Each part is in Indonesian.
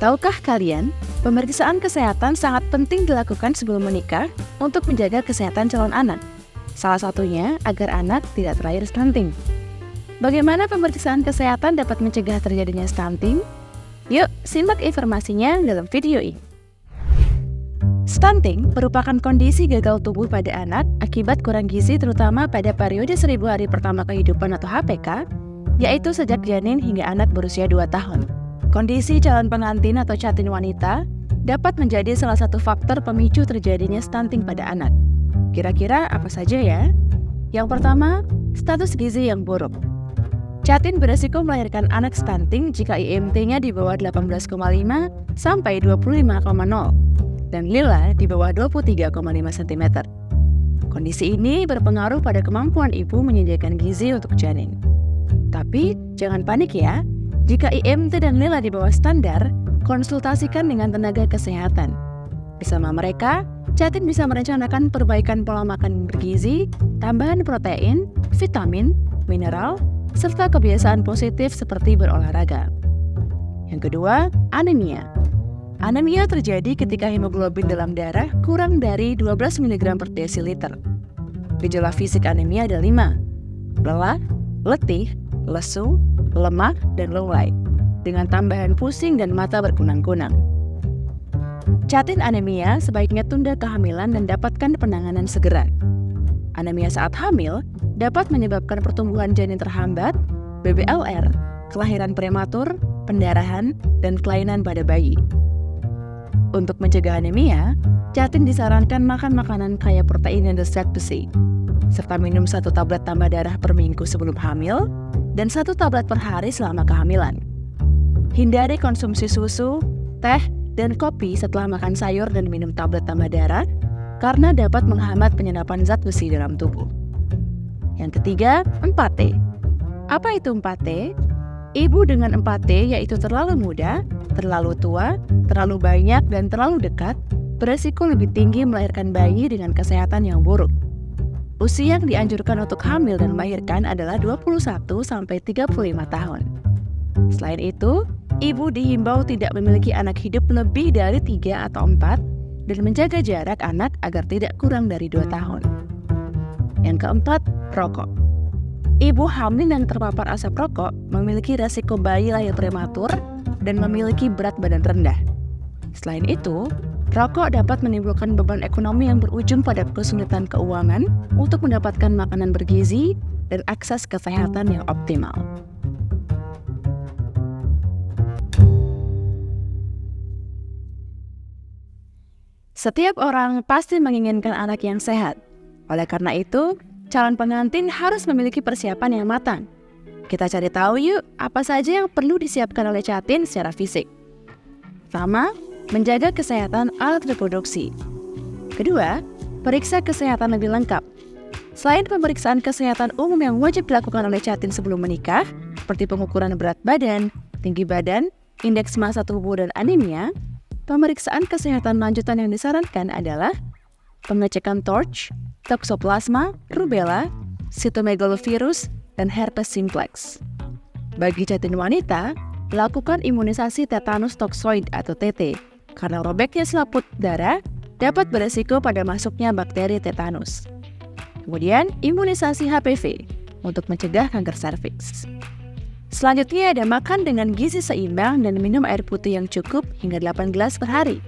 Tahukah kalian, pemeriksaan kesehatan sangat penting dilakukan sebelum menikah untuk menjaga kesehatan calon anak. Salah satunya agar anak tidak terlahir stunting. Bagaimana pemeriksaan kesehatan dapat mencegah terjadinya stunting? Yuk, simak informasinya dalam video ini. Stunting merupakan kondisi gagal tumbuh pada anak akibat kurang gizi terutama pada periode 1000 hari pertama kehidupan atau HPK, yaitu sejak janin hingga anak berusia 2 tahun. Kondisi calon pengantin atau catin wanita dapat menjadi salah satu faktor pemicu terjadinya stunting pada anak. Kira-kira apa saja ya? Yang pertama, status gizi yang buruk. Catin beresiko melahirkan anak stunting jika IMT-nya di bawah 18,5 sampai 25,0 dan lila di bawah 23,5 cm. Kondisi ini berpengaruh pada kemampuan ibu menyediakan gizi untuk janin. Tapi jangan panik ya. Jika IMT dan lila di bawah standar, konsultasikan dengan tenaga kesehatan. Bersama mereka, catin bisa merencanakan perbaikan pola makan bergizi, tambahan protein, vitamin, mineral, serta kebiasaan positif seperti berolahraga. Yang kedua, anemia. Anemia terjadi ketika hemoglobin dalam darah kurang dari 12 mg per desiliter. Gejala fisik anemia ada 5: lelah, letih, lesu, lemah, dan lunglai, dengan tambahan pusing dan mata berkunang-kunang. Catin anemia sebaiknya tunda kehamilan dan dapatkan penanganan segera. Anemia saat hamil dapat menyebabkan pertumbuhan janin terhambat, BBLR, kelahiran prematur, pendarahan, dan kelainan pada bayi. Untuk mencegah anemia, catin disarankan makan makanan kaya protein dan zat besi, serta minum 1 tablet tambah darah per minggu sebelum hamil, dan 1 tablet per hari selama kehamilan. Hindari konsumsi susu, teh, dan kopi setelah makan sayur dan minum tablet tambah darah, karena dapat menghambat penyedapan zat besi dalam tubuh. Yang ketiga, 4T. Apa itu 4T? Ibu dengan 4T yaitu terlalu muda, terlalu tua, terlalu banyak, dan terlalu dekat, beresiko lebih tinggi melahirkan bayi dengan kesehatan yang buruk. Usia yang dianjurkan untuk hamil dan melahirkan adalah 21-35 tahun. Selain itu, ibu dihimbau tidak memiliki anak hidup lebih dari 3 atau 4 dan menjaga jarak anak agar tidak kurang dari 2 tahun. Yang keempat, rokok. Ibu hamil yang terpapar asap rokok memiliki resiko bayi lahir prematur dan memiliki berat badan rendah. Selain itu, rokok dapat menimbulkan beban ekonomi yang berujung pada kesulitan keuangan untuk mendapatkan makanan bergizi dan akses kesehatan yang optimal. Setiap orang pasti menginginkan anak yang sehat. Oleh karena itu, calon pengantin harus memiliki persiapan yang matang. Kita cari tahu yuk, apa saja yang perlu disiapkan oleh catin secara fisik. Pertama, menjaga kesehatan alat reproduksi. Kedua, periksa kesehatan lebih lengkap. Selain pemeriksaan kesehatan umum yang wajib dilakukan oleh catin sebelum menikah, seperti pengukuran berat badan, tinggi badan, indeks massa tubuh, dan anemia, pemeriksaan kesehatan lanjutan yang disarankan adalah pengecekan TORCH, toxoplasma, rubella, cytomegalovirus, dan herpes simplex. Bagi catin wanita, lakukan imunisasi tetanus toksoid atau TT, karena robeknya selaput darah dapat beresiko pada masuknya bakteri tetanus. Kemudian, imunisasi HPV untuk mencegah kanker serviks. Selanjutnya ada makan dengan gizi seimbang dan minum air putih yang cukup hingga 8 gelas per hari.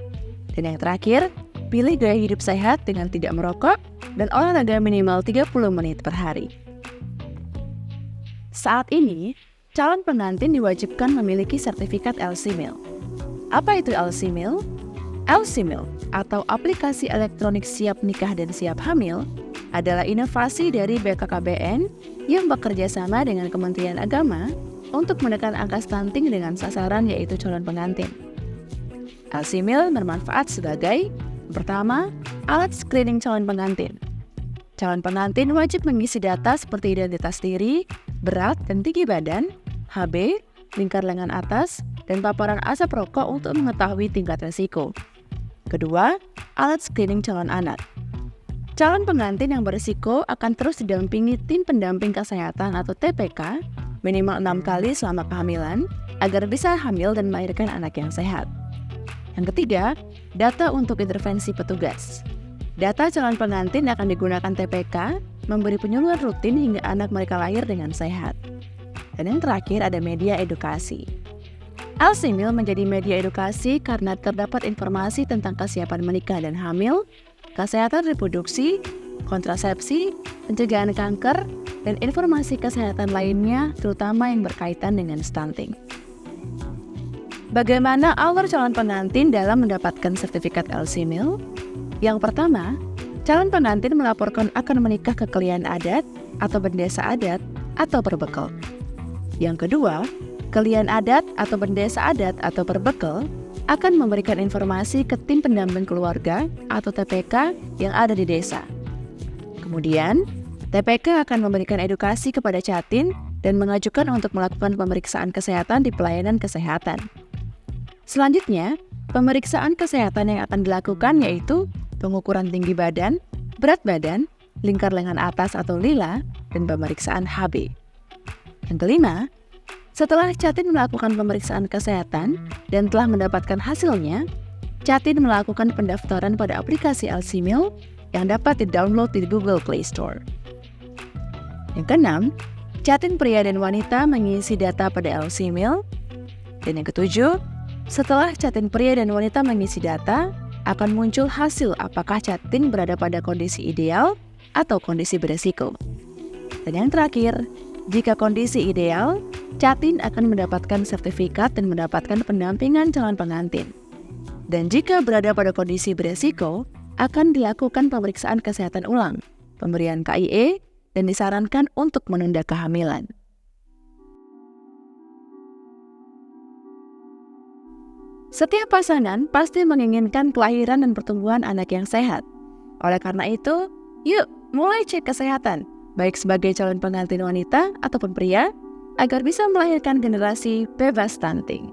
Dan yang terakhir, pilih gaya hidup sehat dengan tidak merokok dan olahraga minimal 30 menit per hari. Saat ini, calon pengantin diwajibkan memiliki sertifikat LC-MIL. Apa itu LC-MIL? LC-MIL atau aplikasi elektronik siap nikah dan siap hamil adalah inovasi dari BKKBN yang bekerja sama dengan Kementerian Agama untuk menekan angka stunting dengan sasaran yaitu calon pengantin. LC-MIL bermanfaat sebagai pertama, alat screening calon pengantin. Calon pengantin wajib mengisi data seperti identitas diri, berat dan tinggi badan, HB, lingkar lengan atas, dan paparan asap rokok untuk mengetahui tingkat risiko. Kedua, alat screening calon anak. Calon pengantin yang berisiko akan terus didampingi tim pendamping kesehatan atau TPK minimal 6 kali selama kehamilan agar bisa hamil dan melahirkan anak yang sehat. Yang ketiga, data untuk intervensi petugas. Data calon pengantin akan digunakan TPK memberi penyuluhan rutin hingga anak mereka lahir dengan sehat. Dan yang terakhir ada media edukasi. Elsimil menjadi media edukasi karena terdapat informasi tentang kesiapan menikah dan hamil, kesehatan reproduksi, kontrasepsi, pencegahan kanker, dan informasi kesehatan lainnya terutama yang berkaitan dengan stunting. Bagaimana alur calon pengantin dalam mendapatkan sertifikat Elsimil? Yang pertama, calon pengantin melaporkan akan menikah ke klien adat atau bendesa adat atau perbekal. Yang kedua, klien adat atau bendesa adat atau perbekal akan memberikan informasi ke tim pendamping keluarga atau TPK yang ada di desa. Kemudian, TPK akan memberikan edukasi kepada Catin dan mengajukan untuk melakukan pemeriksaan kesehatan di pelayanan kesehatan. Selanjutnya, pemeriksaan kesehatan yang akan dilakukan yaitu pengukuran tinggi badan, berat badan, lingkar lengan atas atau lila, dan pemeriksaan HB. Yang kelima, setelah Catin melakukan pemeriksaan kesehatan dan telah mendapatkan hasilnya, Catin melakukan pendaftaran pada aplikasi Elsimil yang dapat di-download di Google Play Store. Yang keenam, Catin pria dan wanita mengisi data pada Elsimil. Dan yang ketujuh, setelah Catin pria dan wanita mengisi data, akan muncul hasil apakah Catin berada pada kondisi ideal atau kondisi beresiko. Dan yang terakhir, jika kondisi ideal, Catin akan mendapatkan sertifikat dan mendapatkan pendampingan calon pengantin. Dan jika berada pada kondisi beresiko, akan dilakukan pemeriksaan kesehatan ulang, pemberian KIE, dan disarankan untuk menunda kehamilan. Setiap pasangan pasti menginginkan kelahiran dan pertumbuhan anak yang sehat. Oleh karena itu, yuk mulai cek kesehatan, baik sebagai calon pengantin wanita ataupun pria, agar bisa melahirkan generasi bebas stunting.